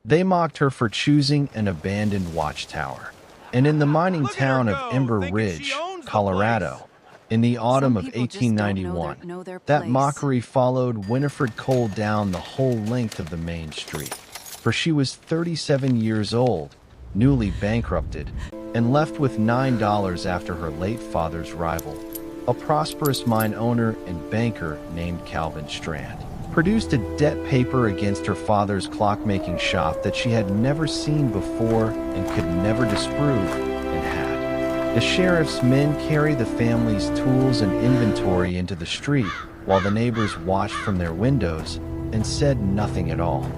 They mocked her for choosing an abandoned watchtower. And in the mining Look at her town of go, Ember thinking she Ridge, owns the place. Colorado, in the Some autumn of people just don't know 1891, their that place. mockery followed Winifred Cole down the whole length of the main street. For she was 37 years old, newly bankrupted, and left with $9 after her late father's rival, a prosperous mine owner and banker named Calvin Strand, produced a debt paper against her father's clockmaking shop that she had never seen before and could never disprove, and had. The sheriff's men carried the family's tools and inventory into the street while the neighbors watched from their windows and said nothing at all.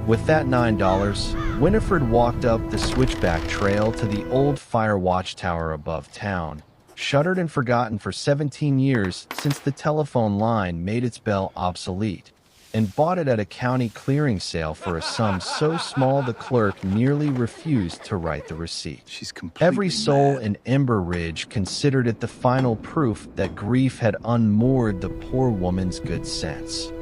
With that $9, Winifred walked up the switchback trail to the old fire watchtower above town, shuttered and forgotten for 17 years since the telephone line made its bell obsolete, and bought it at a county clearing sale for a sum so small the clerk nearly refused to write the receipt. She's completely Every soul mad. in Ember Ridge considered it the final proof that grief had unmoored the poor woman's good sense.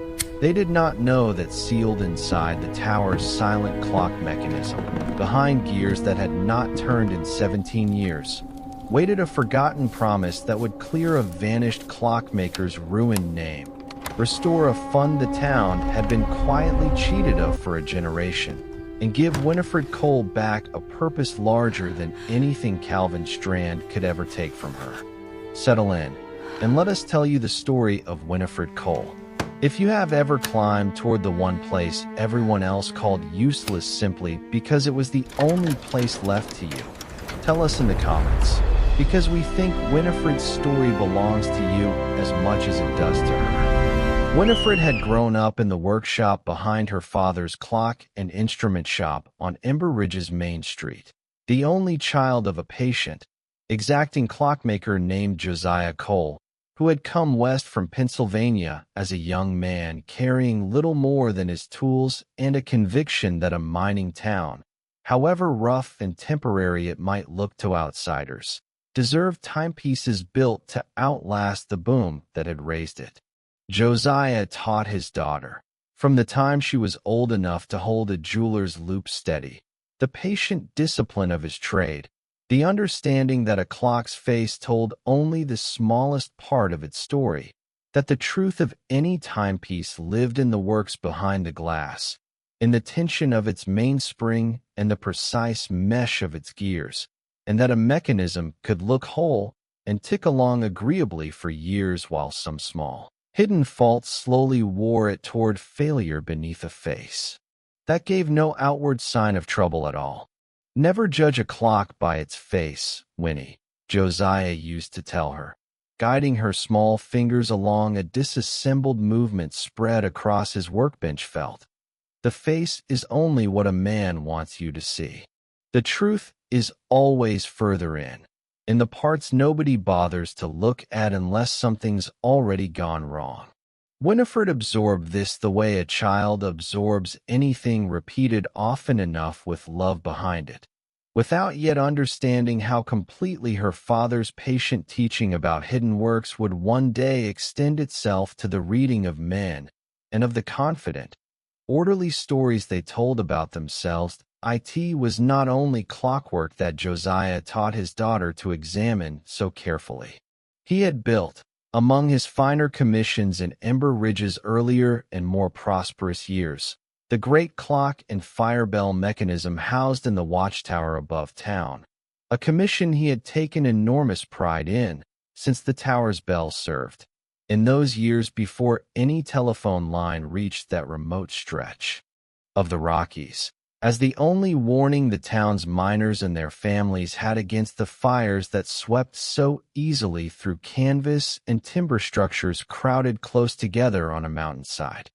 They did not know that sealed inside the tower's silent clock mechanism, behind gears that had not turned in 17 years, waited a forgotten promise that would clear a vanished clockmaker's ruined name, restore a fund the town had been quietly cheated of for a generation, and give Winifred Cole back a purpose larger than anything Calvin Strand could ever take from her. Settle in, and let us tell you the story of Winifred Cole. If you have ever climbed toward the one place everyone else called useless simply because it was the only place left to you, tell us in the comments, because we think Winifred's story belongs to you as much as it does to her. Winifred had grown up in the workshop behind her father's clock and instrument shop on Ember Ridge's main street, the only child of a patient, exacting clockmaker named Josiah Cole, who had come west from Pennsylvania as a young man carrying little more than his tools and a conviction that a mining town, however rough and temporary it might look to outsiders, deserved timepieces built to outlast the boom that had raised it. Josiah taught his daughter, from the time she was old enough to hold a jeweler's loop steady, the patient discipline of his trade, the understanding that a clock's face told only the smallest part of its story, that the truth of any timepiece lived in the works behind the glass, in the tension of its mainspring and the precise mesh of its gears, and that a mechanism could look whole and tick along agreeably for years while some small, hidden faults slowly wore it toward failure beneath a face that gave no outward sign of trouble at all. Never judge a clock by its face, Winnie, Josiah used to tell her, guiding her small fingers along a disassembled movement spread across his workbench felt. The face is only what a man wants you to see. The truth is always further in the parts nobody bothers to look at unless something's already gone wrong. Winifred absorbed this the way a child absorbs anything repeated often enough with love behind it, without yet understanding how completely her father's patient teaching about hidden works would one day extend itself to the reading of men and of the confident, orderly stories they told about themselves. It was not only clockwork that Josiah taught his daughter to examine so carefully. He had built, among his finer commissions in Ember Ridge's earlier and more prosperous years, the great clock and fire bell mechanism housed in the watchtower above town, a commission he had taken enormous pride in since the tower's bells served, in those years before any telephone line reached that remote stretch of the Rockies, as the only warning the town's miners and their families had against the fires that swept so easily through canvas and timber structures crowded close together on a mountainside.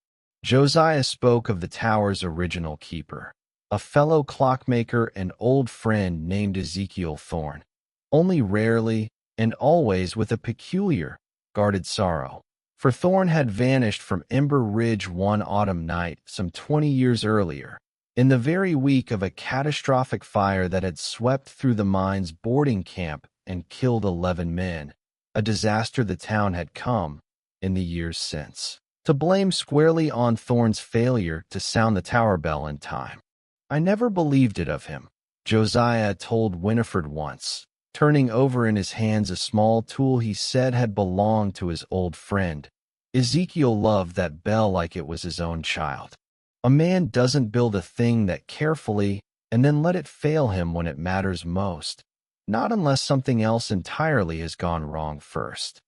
Josiah spoke of the tower's original keeper, a fellow clockmaker and old friend named Ezekiel Thorne, only rarely and always with a peculiar, guarded sorrow. For Thorne had vanished from Ember Ridge one autumn night some 20 years earlier, in the very week of a catastrophic fire that had swept through the mine's boarding camp and killed 11 men, a disaster the town had come, in the years since, to blame squarely on Thorne's failure to sound the tower bell in time. "I never believed it of him," Josiah told Winifred once, turning over in his hands a small tool he said had belonged to his old friend. Ezekiel loved that bell like it was his own child. A man doesn't build a thing that carefully and then let it fail him when it matters most, not unless something else entirely has gone wrong first.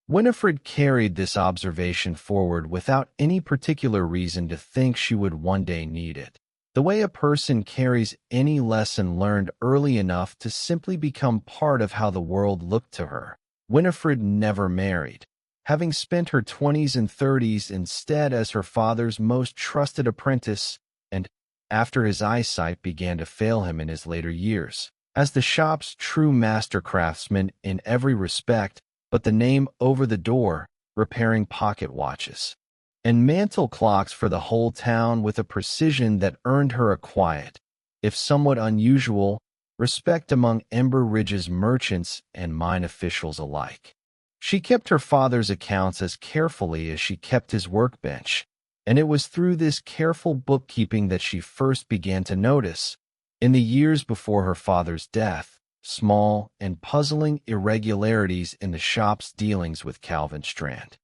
Winifred carried this observation forward without any particular reason to think she would one day need it. The way a person carries any lesson learned early enough to simply become part of how the world looked to her. Winifred never married, having spent her 20s and 30s instead as her father's most trusted apprentice, and, after his eyesight began to fail him in his later years, as the shop's true master craftsman in every respect but the name over the door, repairing pocket watches and mantel clocks for the whole town with a precision that earned her a quiet, if somewhat unusual, respect among Ember Ridge's merchants and mine officials alike. She kept her father's accounts as carefully as she kept his workbench, and it was through this careful bookkeeping that she first began to notice, in the years before her father's death, small and puzzling irregularities in the shop's dealings with Calvin Strand,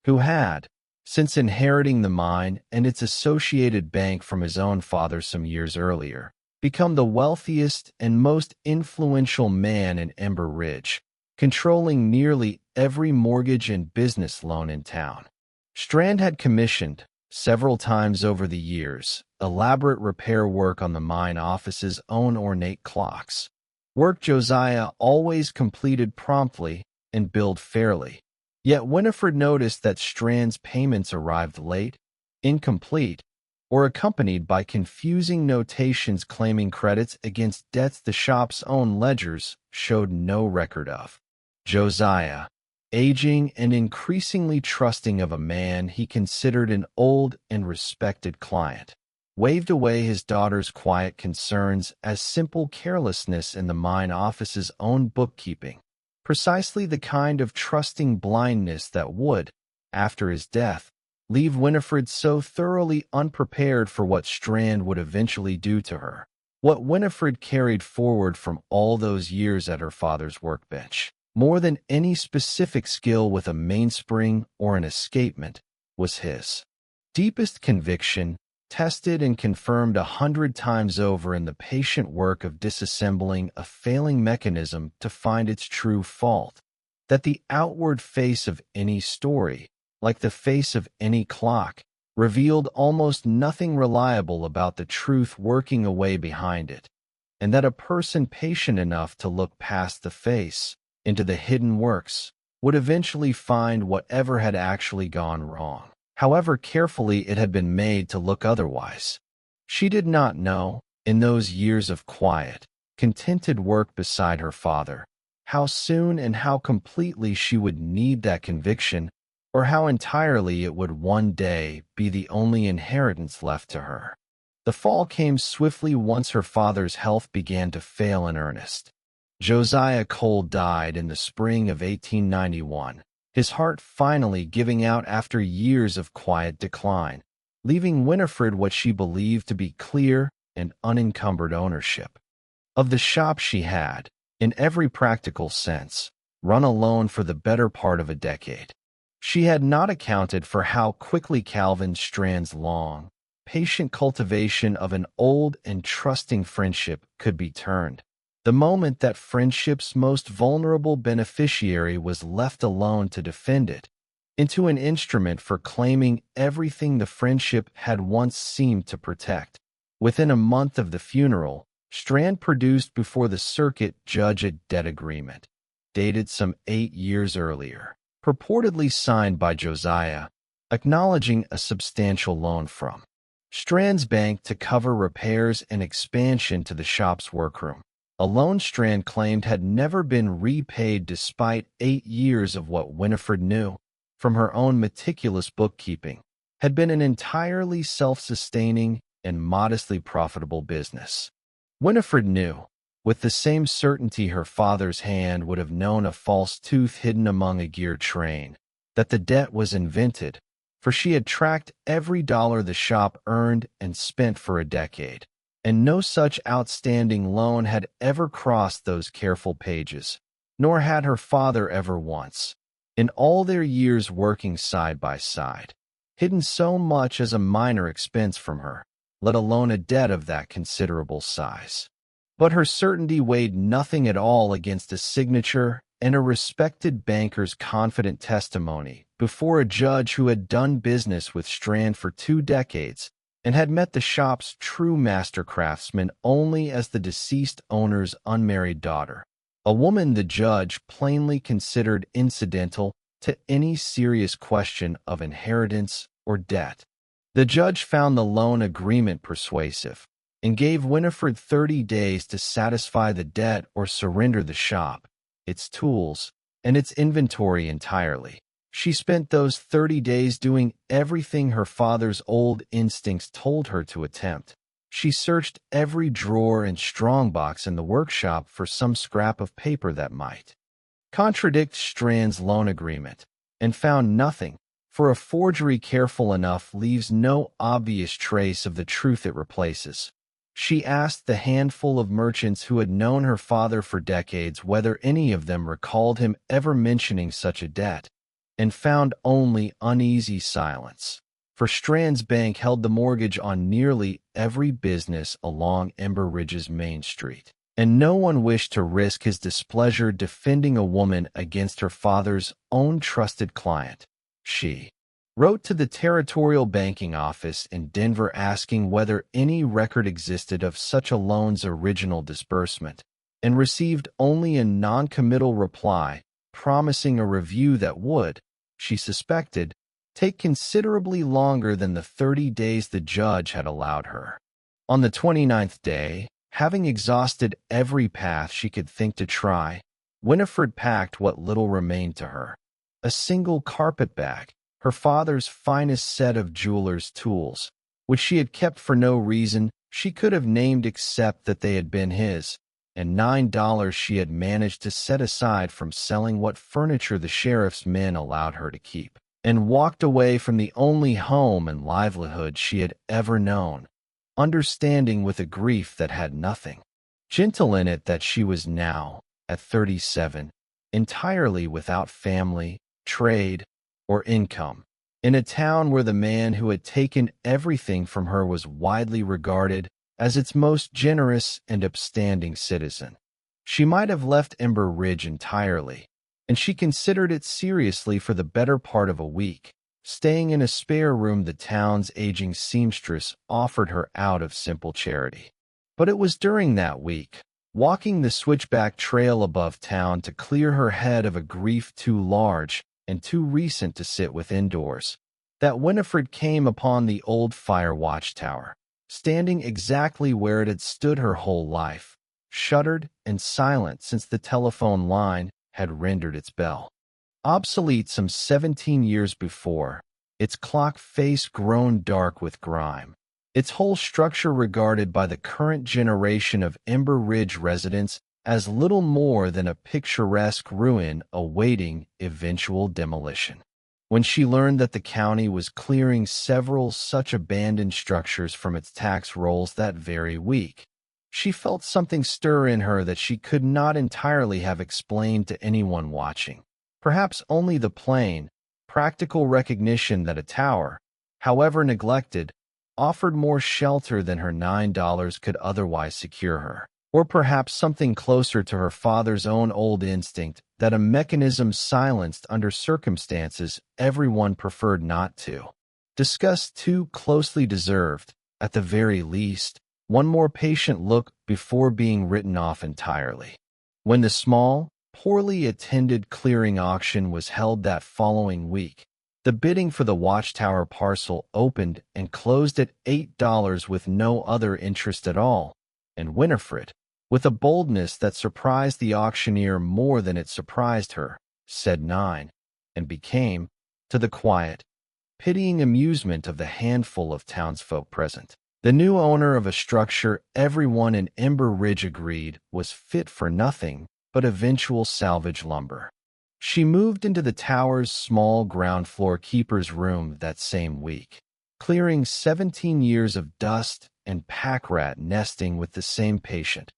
who had, since inheriting the mine and its associated bank from his own father some years earlier, become the wealthiest and most influential man in Ember Ridge, controlling nearly every mortgage and business loan in town. Strand had commissioned, several times over the years, elaborate repair work on the mine office's own ornate clocks, work Josiah always completed promptly and billed fairly. Yet Winifred noticed that Strand's payments arrived late, incomplete, or accompanied by confusing notations claiming credits against debts the shop's own ledgers showed no record of. Josiah, aging and increasingly trusting of a man he considered an old and respected client, waved away his daughter's quiet concerns as simple carelessness in the mine office's own bookkeeping, precisely the kind of trusting blindness that would, after his death, leave Winifred so thoroughly unprepared for what Strand would eventually do to her. What Winifred carried forward from all those years at her father's workbench, more than any specific skill with a mainspring or an escapement, was his deepest conviction, tested and confirmed 100 times over in the patient work of disassembling a failing mechanism to find its true fault, that the outward face of any story, like the face of any clock, revealed almost nothing reliable about the truth working away behind it, and that a person patient enough to look past the face, into the hidden works, would eventually find whatever had actually gone wrong, however carefully it had been made to look otherwise. She did not know, in those years of quiet, contented work beside her father, how soon and how completely she would need that conviction, or how entirely it would one day be the only inheritance left to her. The fall came swiftly once her father's health began to fail in earnest. Josiah Cole died in the spring of 1891, his heart finally giving out after years of quiet decline, leaving Winifred what she believed to be clear and unencumbered ownership of the shop she had, in every practical sense, run alone for the better part of a decade. She had not accounted for how quickly Calvin Strand's long, patient cultivation of an old and trusting friendship could be turned, the moment that friendship's most vulnerable beneficiary was left alone to defend it, into an instrument for claiming everything the friendship had once seemed to protect. Within a month of the funeral, Strand produced before the circuit judge a debt agreement, dated some 8 years earlier, purportedly signed by Josiah, acknowledging a substantial loan from Strand's bank to cover repairs and expansion to the shop's workroom. A loan Strand claimed had never been repaid despite 8 years of what Winifred knew, from her own meticulous bookkeeping, had been an entirely self-sustaining and modestly profitable business. Winifred knew, with the same certainty her father's hand would have known a false tooth hidden among a gear train, that the debt was invented, for she had tracked every dollar the shop earned and spent for a decade, and no such outstanding loan had ever crossed those careful pages, nor had her father ever once, in all their years working side by side, hidden so much as a minor expense from her, let alone a debt of that considerable size. But her certainty weighed nothing at all against a signature and a respected banker's confident testimony before a judge who had done business with Strand for 2 decades and had met the shop's true master craftsman only as the deceased owner's unmarried daughter, a woman the judge plainly considered incidental to any serious question of inheritance or debt. The judge found the loan agreement persuasive and gave Winifred 30 days to satisfy the debt or surrender the shop, its tools, and its inventory entirely. She spent those 30 days doing everything her father's old instincts told her to attempt. She searched every drawer and strongbox in the workshop for some scrap of paper that might contradict Strand's loan agreement, and found nothing, for a forgery careful enough leaves no obvious trace of the truth it replaces. She asked the handful of merchants who had known her father for decades whether any of them recalled him ever mentioning such a debt, and found only uneasy silence, for Strand's bank held the mortgage on nearly every business along Ember Ridge's Main Street, and no one wished to risk his displeasure defending a woman against her father's own trusted client. She wrote to the Territorial Banking Office in Denver asking whether any record existed of such a loan's original disbursement, and received only a non-committal reply promising a review that would, she suspected, take considerably longer than the 30 days the judge had allowed her. On the 29th day, having exhausted every path she could think to try, Winifred packed what little remained to her: a single carpet bag, her father's finest set of jeweler's tools, which she had kept for no reason she could have named except that they had been his, and $9 she had managed to set aside from selling what furniture the sheriff's men allowed her to keep, and walked away from the only home and livelihood she had ever known, understanding with a grief that had nothing gentle in it that she was now, at 37, entirely without family, trade, or income, in a town where the man who had taken everything from her was widely regarded as its most generous and upstanding citizen. She might have left Ember Ridge entirely, and she considered it seriously for the better part of a week, staying in a spare room the town's aging seamstress offered her out of simple charity. But it was during that week, walking the switchback trail above town to clear her head of a grief too large and too recent to sit within doors, that Winifred came upon the old fire watchtower, standing exactly where it had stood her whole life, shuttered and silent since the telephone line had rendered its bell obsolete some 17 years before, its clock face grown dark with grime, its whole structure regarded by the current generation of Ember Ridge residents as little more than a picturesque ruin awaiting eventual demolition. When she learned that the county was clearing several such abandoned structures from its tax rolls that very week, she felt something stir in her that she could not entirely have explained to anyone watching. Perhaps only the plain, practical recognition that a tower, however neglected, offered more shelter than her $9 could otherwise secure her. Or perhaps something closer to her father's own old instinct that a mechanism silenced under circumstances everyone preferred not to discuss too closely deserved, at the very least, one more patient look before being written off entirely. When the small, poorly attended clearing auction was held that following week, the bidding for the Watchtower parcel opened and closed at $8 with no other interest at all, and Winifred, with a boldness that surprised the auctioneer more than it surprised her, said 9, and became, to the quiet, pitying amusement of the handful of townsfolk present, the new owner of a structure everyone in Ember Ridge agreed was fit for nothing but eventual salvage lumber. She moved into the tower's small ground-floor keeper's room that same week, clearing 17 years of dust and pack rat nesting with the same patient.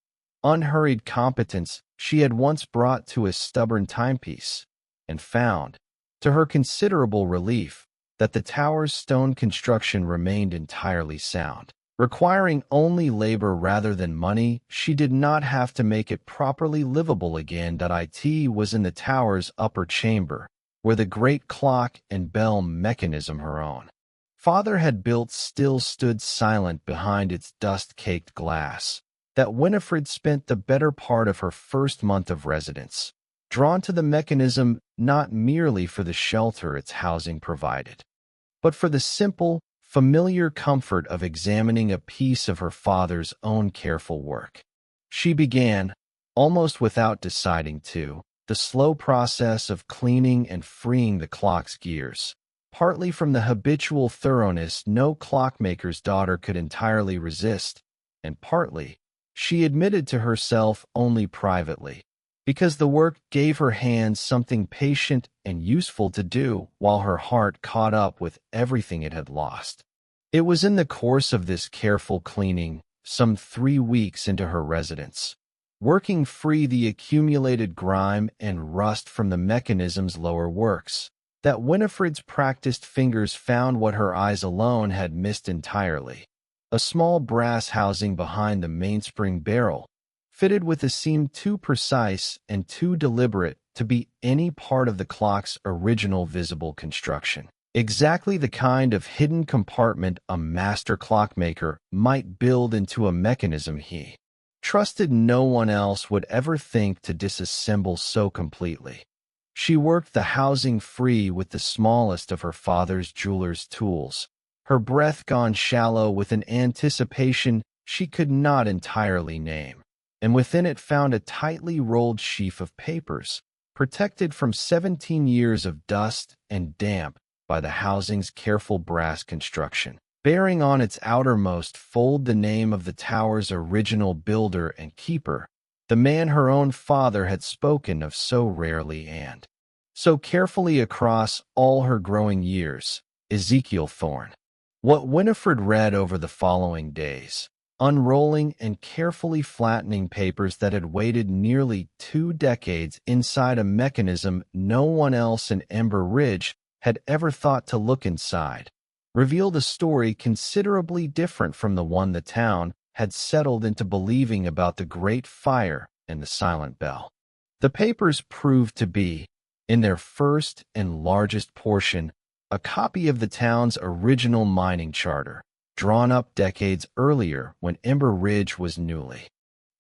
Unhurried competence she had once brought to a stubborn timepiece, and found, to her considerable relief, that the tower's stone construction remained entirely sound. Requiring only labor rather than money, she did not have to make it properly livable again. It was in the tower's upper chamber, where the great clock and bell mechanism, her own father had built, still stood silent behind its dust-caked glass, that Winifred spent the better part of her first month of residence, drawn to the mechanism not merely for the shelter its housing provided, but for the simple, familiar comfort of examining a piece of her father's own careful work. She began, almost without deciding to, the slow process of cleaning and freeing the clock's gears, partly from the habitual thoroughness no clockmaker's daughter could entirely resist, and partly, she admitted to herself only privately, because the work gave her hands something patient and useful to do while her heart caught up with everything it had lost. It was in the course of this careful cleaning, some 3 weeks into her residence, working free the accumulated grime and rust from the mechanism's lower works, that Winifred's practiced fingers found what her eyes alone had missed entirely: a small brass housing behind the mainspring barrel, fitted with a seam too precise and too deliberate to be any part of the clock's original visible construction. Exactly the kind of hidden compartment a master clockmaker might build into a mechanism he trusted no one else would ever think to disassemble so completely. She worked the housing free with the smallest of her father's jeweler's tools, her breath gone shallow with an anticipation she could not entirely name, and within it found a tightly rolled sheaf of papers, protected from 17 years of dust and damp by the housing's careful brass construction, bearing on its outermost fold the name of the tower's original builder and keeper, the man her own father had spoken of so rarely and so carefully across all her growing years, Ezekiel Thorne. What Winifred read over the following days, unrolling and carefully flattening papers that had waited nearly 2 decades inside a mechanism no one else in Ember Ridge had ever thought to look inside, revealed a story considerably different from the one the town had settled into believing about the Great Fire and the Silent Bell. The papers proved to be, in their first and largest portion, a copy of the town's original mining charter, drawn up decades earlier when Ember Ridge was newly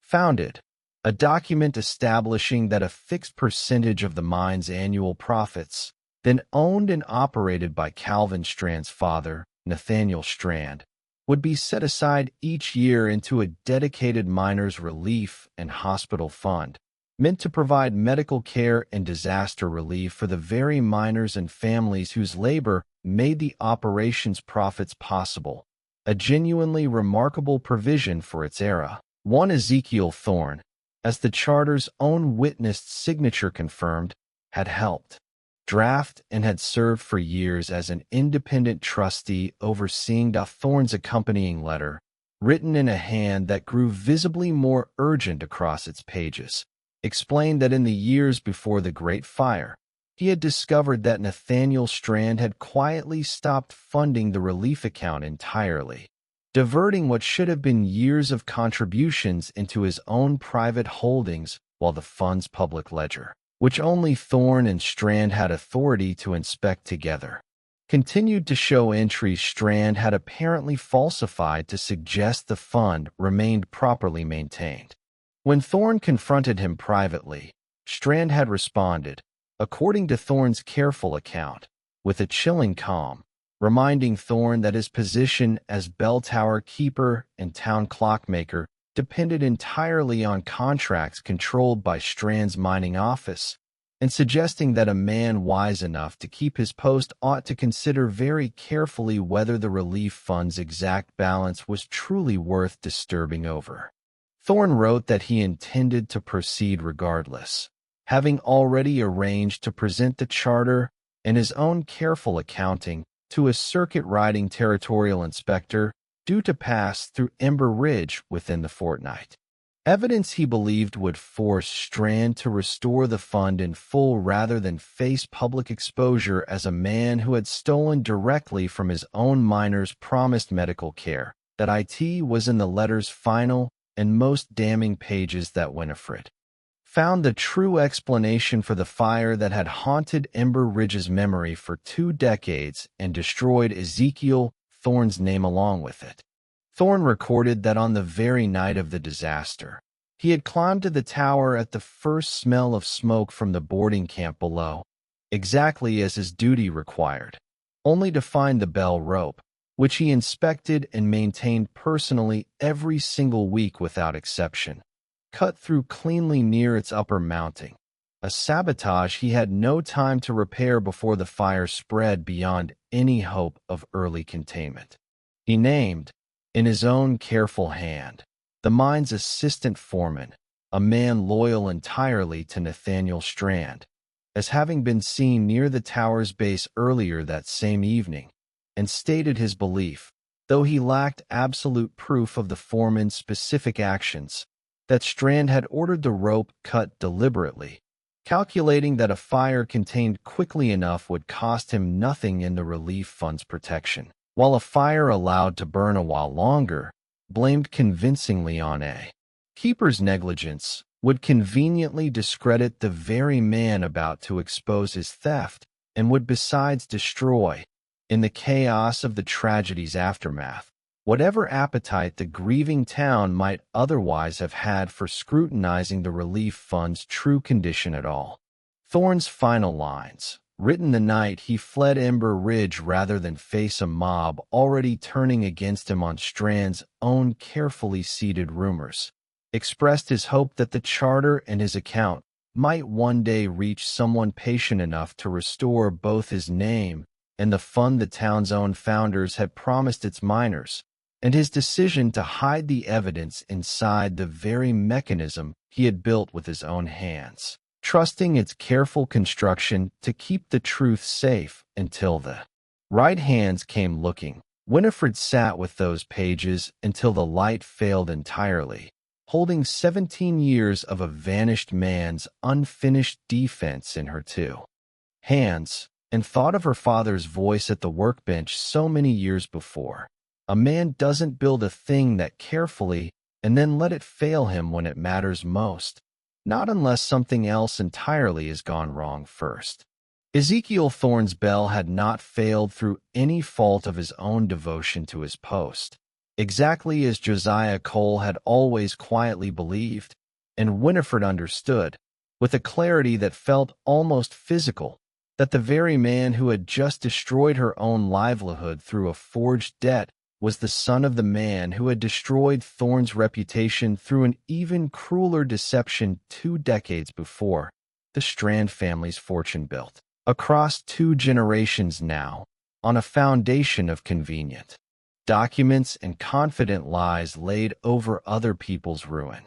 founded, a document establishing that a fixed percentage of the mine's annual profits, then owned and operated by Calvin Strand's father, Nathaniel Strand, would be set aside each year into a dedicated miners' relief and hospital fund, meant to provide medical care and disaster relief for the very miners and families whose labor made the operation's profits possible, a genuinely remarkable provision for its era. One Ezekiel Thorne, as the charter's own witnessed signature confirmed, had helped draft and had served for years as an independent trustee overseeing Thorne's accompanying letter, written in a hand that grew visibly more urgent across its pages, explained that in the years before the Great Fire, he had discovered that Nathaniel Strand had quietly stopped funding the relief account entirely, diverting what should have been years of contributions into his own private holdings while the fund's public ledger, which only Thorne and Strand had authority to inspect together, continued to show entries Strand had apparently falsified to suggest the fund remained properly maintained. When Thorne confronted him privately, Strand had responded, according to Thorne's careful account, with a chilling calm, reminding Thorne that his position as bell tower keeper and town clockmaker depended entirely on contracts controlled by Strand's mining office, and suggesting that a man wise enough to keep his post ought to consider very carefully whether the relief fund's exact balance was truly worth disturbing over. Thorne wrote that he intended to proceed regardless, having already arranged to present the charter and his own careful accounting to a circuit-riding territorial inspector due to pass through Ember Ridge within the fortnight. Evidence he believed would force Strand to restore the fund in full rather than face public exposure as a man who had stolen directly from his own miners promised medical care. That it was in the letter's final and most damning pages that Winifred found the true explanation for the fire that had haunted Ember Ridge's memory for 2 decades and destroyed Ezekiel Thorne's name along with it. Thorne recorded that on the very night of the disaster, he had climbed to the tower at the first smell of smoke from the boarding camp below, exactly as his duty required, only to find the bell rope, which he inspected and maintained personally every single week without exception, cut through cleanly near its upper mounting, a sabotage he had no time to repair before the fire spread beyond any hope of early containment. He named, in his own careful hand, the mine's assistant foreman, a man loyal entirely to Nathaniel Strand, as having been seen near the tower's base earlier that same evening, and stated his belief, though he lacked absolute proof of the foreman's specific actions, that Strand had ordered the rope cut deliberately, calculating that a fire contained quickly enough would cost him nothing in the relief fund's protection, while a fire allowed to burn a while longer, blamed convincingly on a keeper's negligence, would conveniently discredit the very man about to expose his theft, and would besides destroy, in the chaos of the tragedy's aftermath, whatever appetite the grieving town might otherwise have had for scrutinizing the relief fund's true condition at all. Thorne's final lines, written the night he fled Ember Ridge rather than face a mob already turning against him on Strand's own carefully seeded rumors, expressed his hope that the charter and his account might one day reach someone patient enough to restore both his name and the fund the town's own founders had promised its miners, and his decision to hide the evidence inside the very mechanism he had built with his own hands, trusting its careful construction to keep the truth safe until the right hands came looking. Winifred sat with those pages until the light failed entirely, holding 17 years of a vanished man's unfinished defense in her 2 hands, and thought of her father's voice at the workbench so many years before. A man doesn't build a thing that carefully and then let it fail him when it matters most, not unless something else entirely has gone wrong first. Ezekiel Thorne's bell had not failed through any fault of his own devotion to his post, exactly as Josiah Cole had always quietly believed, and Winifred understood, with a clarity that felt almost physical, that the very man who had just destroyed her own livelihood through a forged debt was the son of the man who had destroyed Thorne's reputation through an even crueler deception 2 decades before. The Strand family's fortune built, across 2 generations now, on a foundation of convenient documents and confident lies laid over other people's ruin.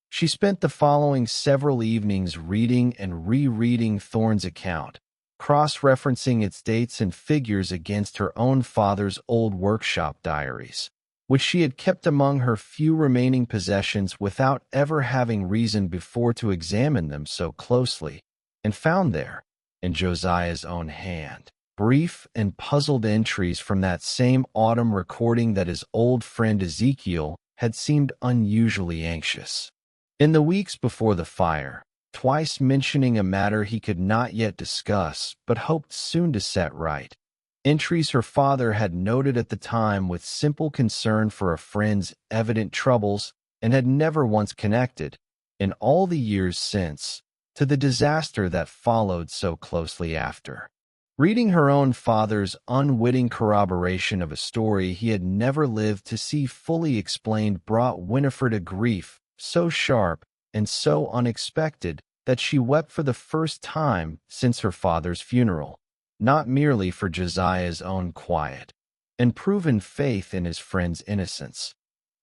She spent the following several evenings reading and rereading Thorne's account, cross-referencing its dates and figures against her own father's old workshop diaries, which she had kept among her few remaining possessions without ever having reason before to examine them so closely, and found there, in Josiah's own hand, brief and puzzled entries from that same autumn recording that his old friend Ezekiel had seemed unusually anxious, in the weeks before the fire, twice mentioning a matter he could not yet discuss but hoped soon to set right. Entries her father had noted at the time with simple concern for a friend's evident troubles and had never once connected, in all the years since, to the disaster that followed so closely after. Reading her own father's unwitting corroboration of a story he had never lived to see fully explained brought Winifred a grief so sharp and so unexpected that she wept for the first time since her father's funeral, not merely for Josiah's own quiet and proven faith in his friend's innocence,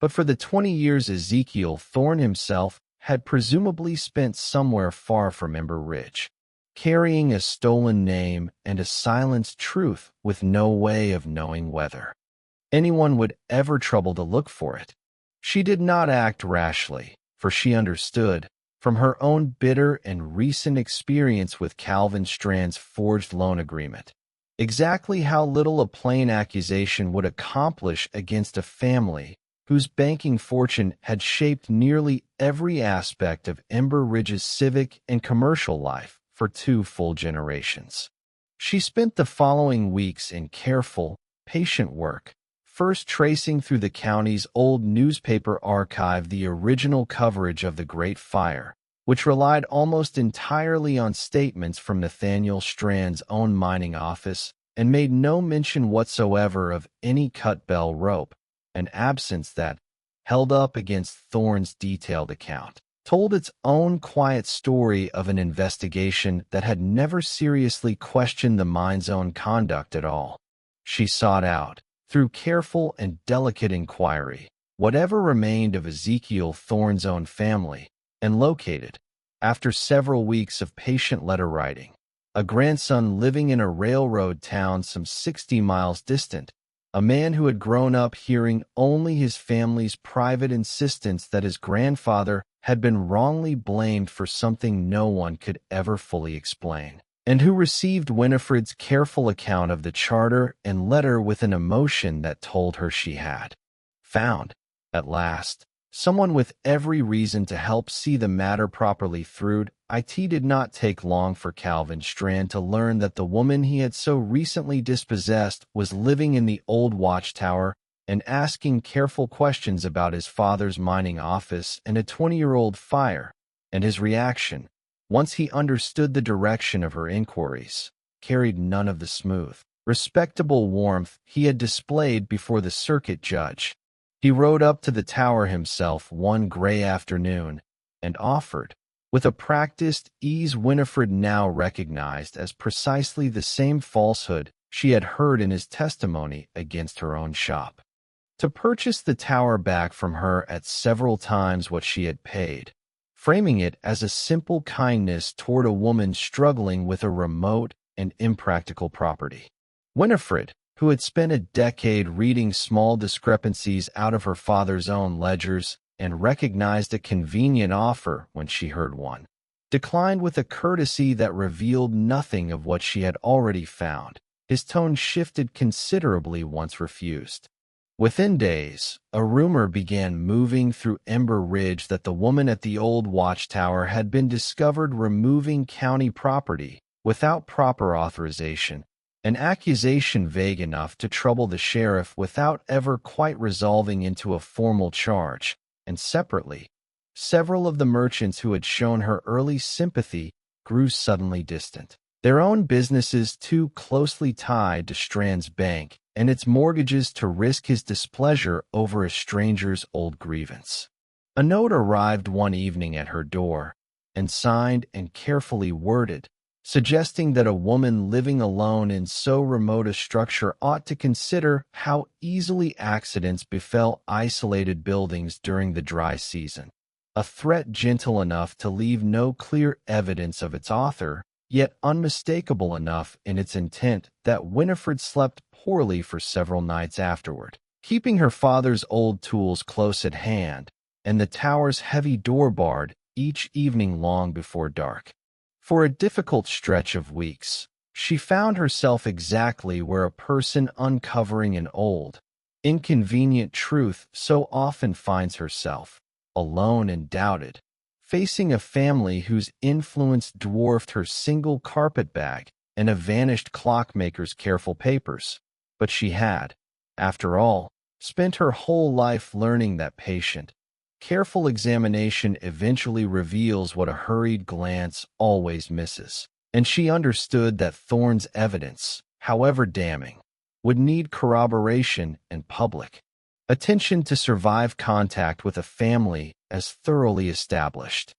but for the 20 years Ezekiel Thorne himself had presumably spent somewhere far from Ember Ridge, carrying a stolen name and a silenced truth with no way of knowing whether anyone would ever trouble to look for it. She did not act rashly, for she understood, from her own bitter and recent experience with Calvin Strand's forged loan agreement, exactly how little a plain accusation would accomplish against a family whose banking fortune had shaped nearly every aspect of Ember Ridge's civic and commercial life for 2 full generations. She spent the following weeks in careful, patient work, first tracing through the county's old newspaper archive the original coverage of the Great Fire, which relied almost entirely on statements from Nathaniel Strand's own mining office and made no mention whatsoever of any cut bell rope, an absence that, held up against Thorne's detailed account, told its own quiet story of an investigation that had never seriously questioned the mine's own conduct at all. She sought out, through careful and delicate inquiry, whatever remained of Ezekiel Thorne's own family, and located, after several weeks of patient letter writing, a grandson living in a railroad town some 60 miles distant, a man who had grown up hearing only his family's private insistence that his grandfather had been wrongly blamed for something no one could ever fully explain, and who received Winifred's careful account of the charter and letter with an emotion that told her she had found, at last, someone with every reason to help see the matter properly through. It did not take long for Calvin Strand to learn that the woman he had so recently dispossessed was living in the old Watchtower and asking careful questions about his father's mining office and a 20-year-old fire, and his reaction, once he understood the direction of her inquiries, carried none of the smooth, respectable warmth he had displayed before the circuit judge. He rode up to the tower himself one gray afternoon and offered, with a practiced ease Winifred now recognized as precisely the same falsehood she had heard in his testimony against her own shop, to purchase the tower back from her at several times what she had paid, framing it as a simple kindness toward a woman struggling with a remote and impractical property. Winifred, who had spent a decade reading small discrepancies out of her father's own ledgers and recognized a convenient offer when she heard one, declined with a courtesy that revealed nothing of what she had already found. His tone shifted considerably once refused. Within days, a rumor began moving through Ember Ridge that the woman at the old Watchtower had been discovered removing county property without proper authorization, an accusation vague enough to trouble the sheriff without ever quite resolving into a formal charge. And separately, several of the merchants who had shown her early sympathy grew suddenly distant, their own businesses too closely tied to Strand's bank and its mortgages to risk his displeasure over a stranger's old grievance. A note arrived one evening at her door, and signed and carefully worded, suggesting that a woman living alone in so remote a structure ought to consider how easily accidents befell isolated buildings during the dry season. A threat gentle enough to leave no clear evidence of its author, yet unmistakable enough in its intent that Winifred slept poorly for several nights afterward, keeping her father's old tools close at hand and the tower's heavy door barred each evening long before dark. For a difficult stretch of weeks, she found herself exactly where a person uncovering an old, inconvenient truth so often finds herself, alone and doubted, facing a family whose influence dwarfed her single carpetbag and a vanished clockmaker's careful papers. But she had, after all, spent her whole life learning that patient, careful examination eventually reveals what a hurried glance always misses, and she understood that Thorne's evidence, however damning, would need corroboration and public attention to survive contact with a family as thoroughly established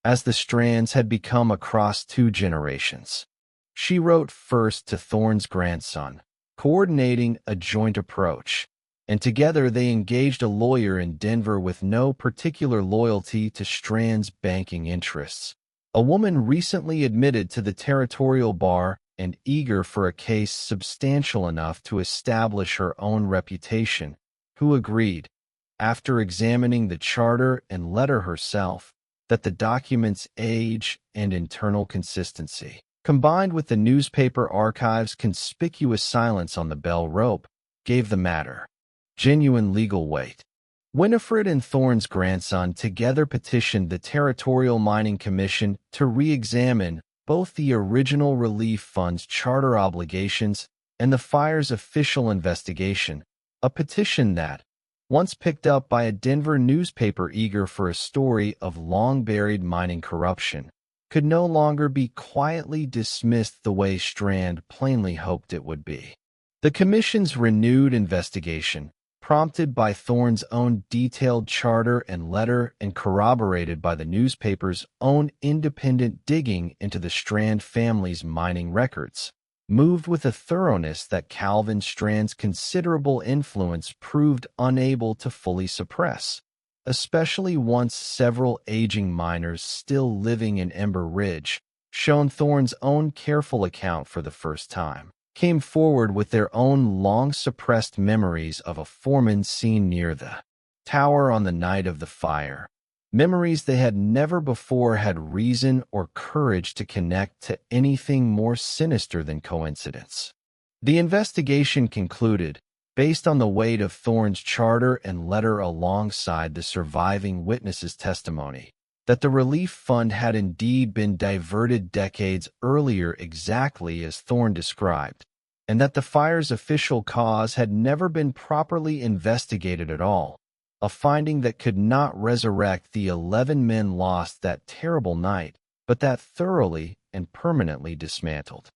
as the Strands had become across 2 generations. She wrote first to Thorne's grandson, coordinating a joint approach, and together they engaged a lawyer in Denver with no particular loyalty to Strand's banking interests, a woman recently admitted to the territorial bar and eager for a case substantial enough to establish her own reputation, who agreed, after examining the charter and letter herself, that the document's age and internal consistency, combined with the newspaper archive's conspicuous silence on the bell rope, gave the matter genuine legal weight. Winifred and Thorne's grandson together petitioned the Territorial Mining Commission to re-examine both the original relief fund's charter obligations and the fire's official investigation, a petition that, once picked up by a Denver newspaper eager for a story of long-buried mining corruption, could no longer be quietly dismissed the way Strand plainly hoped it would be. The commission's renewed investigation, prompted by Thorne's own detailed charter and letter and corroborated by the newspaper's own independent digging into the Strand family's mining records, moved with a thoroughness that Calvin Strand's considerable influence proved unable to fully suppress, especially once several aging miners still living in Ember Ridge, shown Thorne's own careful account for the first time, came forward with their own long-suppressed memories of a foreman seen near the tower on the night of the fire, memories they had never before had reason or courage to connect to anything more sinister than coincidence. The investigation concluded, based on the weight of Thorne's charter and letter alongside the surviving witnesses' testimony, that the relief fund had indeed been diverted decades earlier exactly as Thorne described, and that the fire's official cause had never been properly investigated at all, a finding that could not resurrect the 11 men lost that terrible night, but that thoroughly and permanently dismantled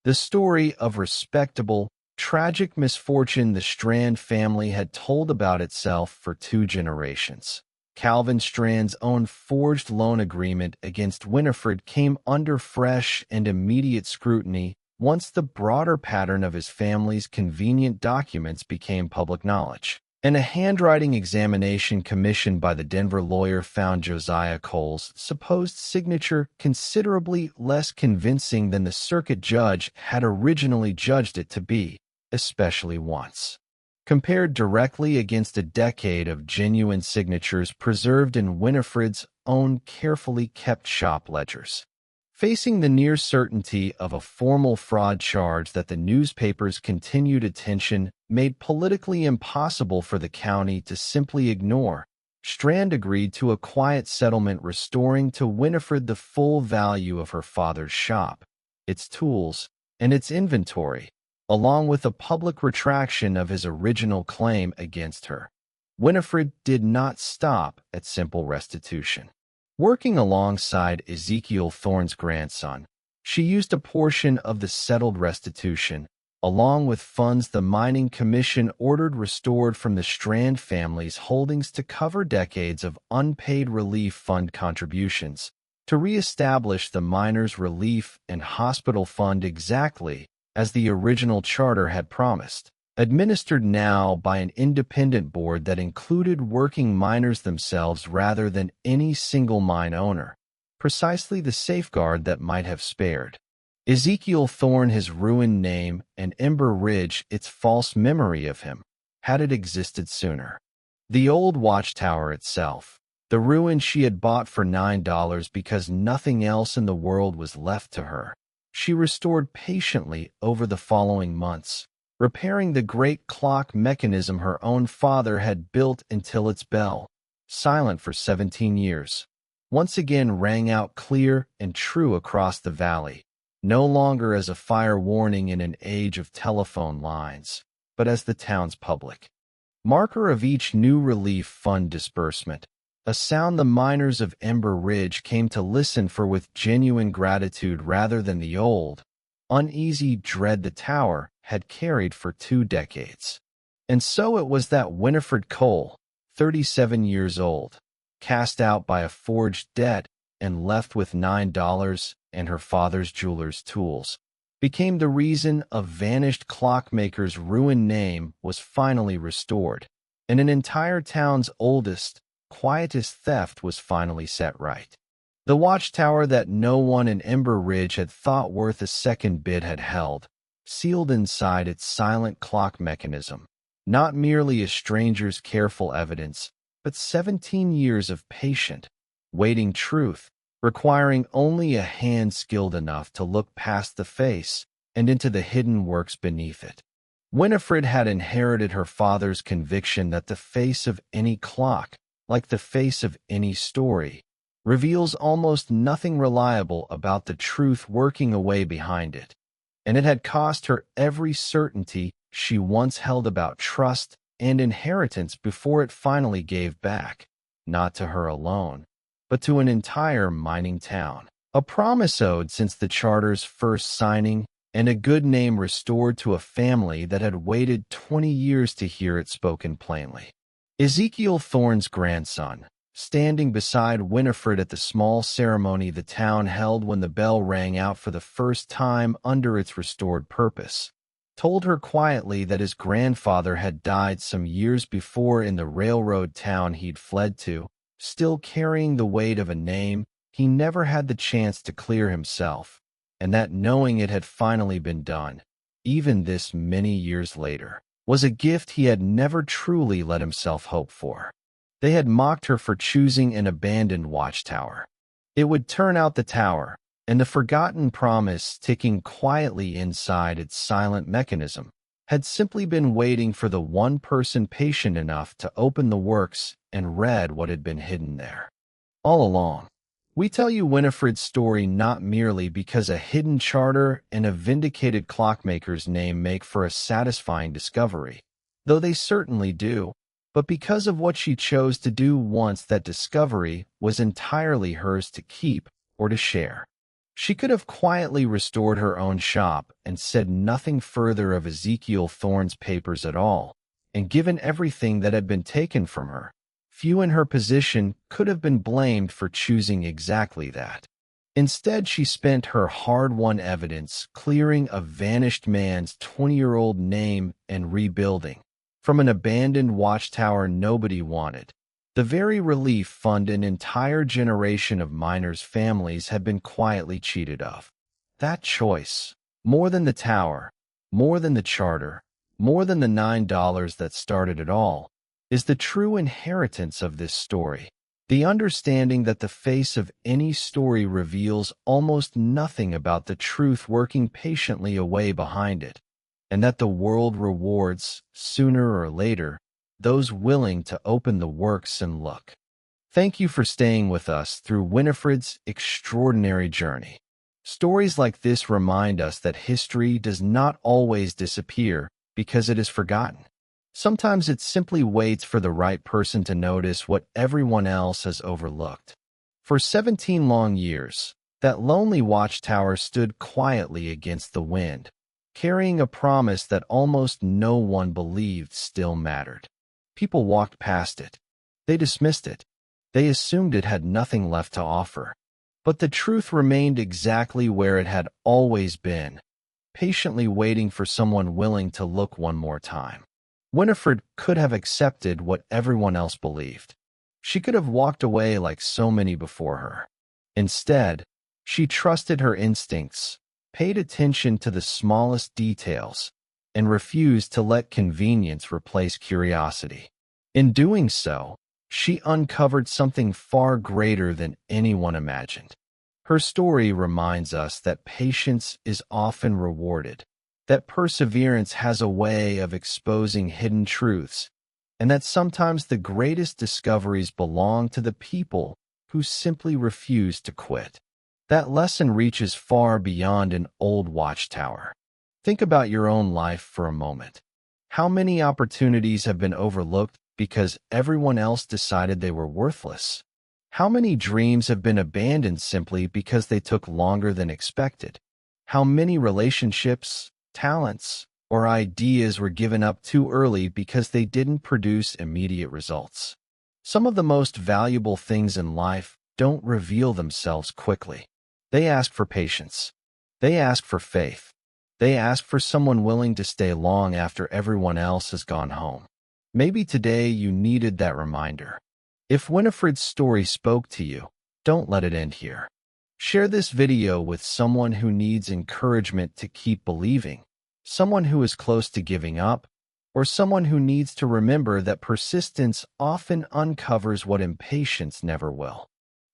the story of respectable, tragic misfortune the Strand family had told about itself for 2 generations. Calvin Strand's own forged loan agreement against Winifred came under fresh and immediate scrutiny once the broader pattern of his family's convenient documents became public knowledge, and a handwriting examination commissioned by the Denver lawyer found Josiah Cole's supposed signature considerably less convincing than the circuit judge had originally judged it to be, especially once compared directly against a decade of genuine signatures preserved in Winifred's own carefully kept shop ledgers. Facing the near certainty of a formal fraud charge that the newspaper's continued attention made politically impossible for the county to simply ignore, Strand agreed to a quiet settlement restoring to Winifred the full value of her father's shop, its tools, and its inventory, along with a public retraction of his original claim against her. Winifred did not stop at simple restitution. Working alongside Ezekiel Thorne's grandson, she used a portion of the settled restitution, along with funds the Mining Commission ordered restored from the Strand family's holdings to cover decades of unpaid relief fund contributions, to reestablish the Miners' Relief and Hospital Fund exactly as the original charter had promised, administered now by an independent board that included working miners themselves rather than any single mine owner, precisely the safeguard that might have spared Ezekiel Thorne his ruined name and Ember Ridge its false memory of him, had it existed sooner. The old Watchtower itself, the ruin she had bought for $9 because nothing else in the world was left to her, she restored patiently over the following months, repairing the great clock mechanism her own father had built until its bell, silent for 17 years, once again rang out clear and true across the valley, no longer as a fire warning in an age of telephone lines, but as the town's public marker of each new relief fund disbursement, a sound the miners of Ember Ridge came to listen for with genuine gratitude rather than the old, uneasy dread the tower had carried for 2 decades. And so it was that Winifred Cole, 37 years old, cast out by a forged debt and left with $9 and her father's jeweler's tools, became the reason a vanished clockmaker's ruined name was finally restored, and an entire town's oldest, quietest theft was finally set right. The watchtower that no one in Ember Ridge had thought worth a second bid had held, sealed inside its silent clock mechanism, not merely a stranger's careful evidence, but 17 years of patient, waiting truth, requiring only a hand skilled enough to look past the face and into the hidden works beneath it. Winifred had inherited her father's conviction that the face of any clock, like the face of any story, reveals almost nothing reliable about the truth working away behind it, and it had cost her every certainty she once held about trust and inheritance before it finally gave back, not to her alone, but to an entire mining town. A promise owed since the charter's first signing, and a good name restored to a family that had waited 20 years to hear it spoken plainly. Ezekiel Thorne's grandson, standing beside Winifred at the small ceremony the town held when the bell rang out for the first time under its restored purpose, told her quietly that his grandfather had died some years before in the railroad town he'd fled to, still carrying the weight of a name he never had the chance to clear himself, and that knowing it had finally been done, even this many years later, was a gift he had never truly let himself hope for. They had mocked her for choosing an abandoned watchtower. It would turn out the tower, and the forgotten promise ticking quietly inside its silent mechanism, had simply been waiting for the one person patient enough to open the works and read what had been hidden there. All along, we tell you Winifred's story not merely because a hidden charter and a vindicated clockmaker's name make for a satisfying discovery, though they certainly do, but because of what she chose to do once that discovery was entirely hers to keep or to share. She could have quietly restored her own shop and said nothing further of Ezekiel Thorne's papers at all, and given everything that had been taken from her, few in her position could have been blamed for choosing exactly that. Instead, she spent her hard-won evidence clearing a vanished man's 20-year-old name and rebuilding, from an abandoned watchtower nobody wanted, the very relief fund an entire generation of miners' families had been quietly cheated of. That choice, more than the tower, more than the charter, more than the $9 that started it all, is the true inheritance of this story. The understanding that the face of any story reveals almost nothing about the truth working patiently away behind it, and that the world rewards, sooner or later, those willing to open the works and look. Thank you for staying with us through Winifred's extraordinary journey. Stories like this remind us that history does not always disappear because it is forgotten. Sometimes it simply waits for the right person to notice what everyone else has overlooked. For 17 long years, that lonely watchtower stood quietly against the wind, carrying a promise that almost no one believed still mattered. People walked past it. They dismissed it. They assumed it had nothing left to offer. But the truth remained exactly where it had always been, patiently waiting for someone willing to look one more time. Winifred could have accepted what everyone else believed. She could have walked away like so many before her. Instead, she trusted her instincts, paid attention to the smallest details, and refused to let convenience replace curiosity. In doing so, she uncovered something far greater than anyone imagined. Her story reminds us that patience is often rewarded, that perseverance has a way of exposing hidden truths, and that sometimes the greatest discoveries belong to the people who simply refuse to quit. That lesson reaches far beyond an old watchtower. Think about your own life for a moment. How many opportunities have been overlooked because everyone else decided they were worthless? How many dreams have been abandoned simply because they took longer than expected? How many relationships, talents, or ideas were given up too early because they didn't produce immediate results? Some of the most valuable things in life don't reveal themselves quickly. They ask for patience. They ask for faith. They ask for someone willing to stay long after everyone else has gone home. Maybe today you needed that reminder. If Winifred's story spoke to you, don't let it end here. Share this video with someone who needs encouragement to keep believing, someone who is close to giving up, or someone who needs to remember that persistence often uncovers what impatience never will.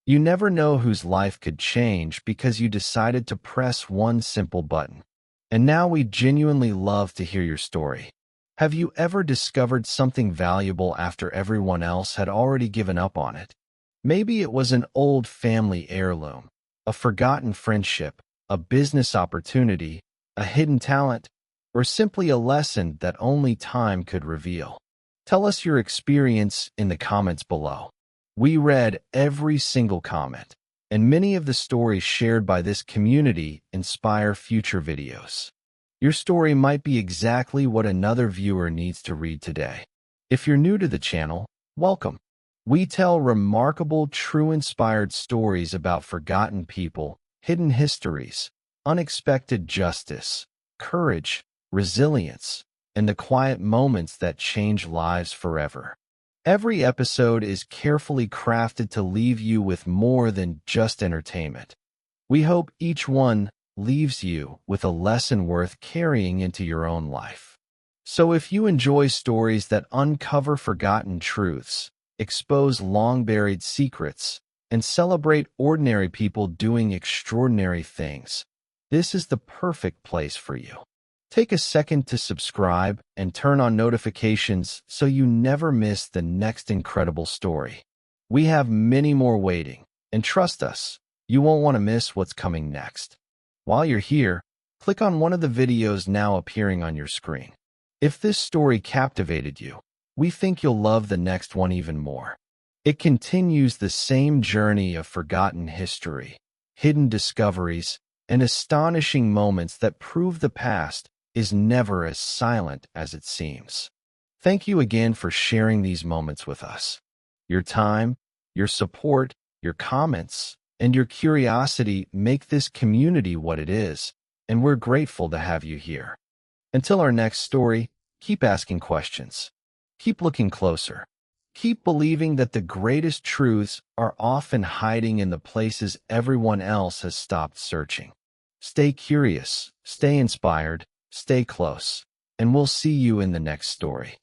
You never know whose life could change because you decided to press one simple button. And now we'd genuinely love to hear your story. Have you ever discovered something valuable after everyone else had already given up on it? Maybe it was an old family heirloom, a forgotten friendship, a business opportunity, a hidden talent, or simply a lesson that only time could reveal. Tell us your experience in the comments below. We read every single comment, and many of the stories shared by this community inspire future videos. Your story might be exactly what another viewer needs to read today. If you're new to the channel, welcome. We tell remarkable, true inspired stories about forgotten people, hidden histories, unexpected justice, courage, resilience, and the quiet moments that change lives forever. Every episode is carefully crafted to leave you with more than just entertainment. We hope each one leaves you with a lesson worth carrying into your own life. So if you enjoy stories that uncover forgotten truths, expose long-buried secrets, and celebrate ordinary people doing extraordinary things, this is the perfect place for you. Take a second to subscribe and turn on notifications so you never miss the next incredible story. We have many more waiting, and trust us, you won't want to miss what's coming next. While you're here, click on one of the videos now appearing on your screen. If this story captivated you, we think you'll love the next one even more. It continues the same journey of forgotten history, hidden discoveries, and astonishing moments that prove the past is never as silent as it seems. Thank you again for sharing these moments with us. Your time, your support, your comments, and your curiosity make this community what it is, and we're grateful to have you here. Until our next story, keep asking questions. Keep looking closer. Keep believing that the greatest truths are often hiding in the places everyone else has stopped searching. Stay curious, stay inspired, stay close, and we'll see you in the next story.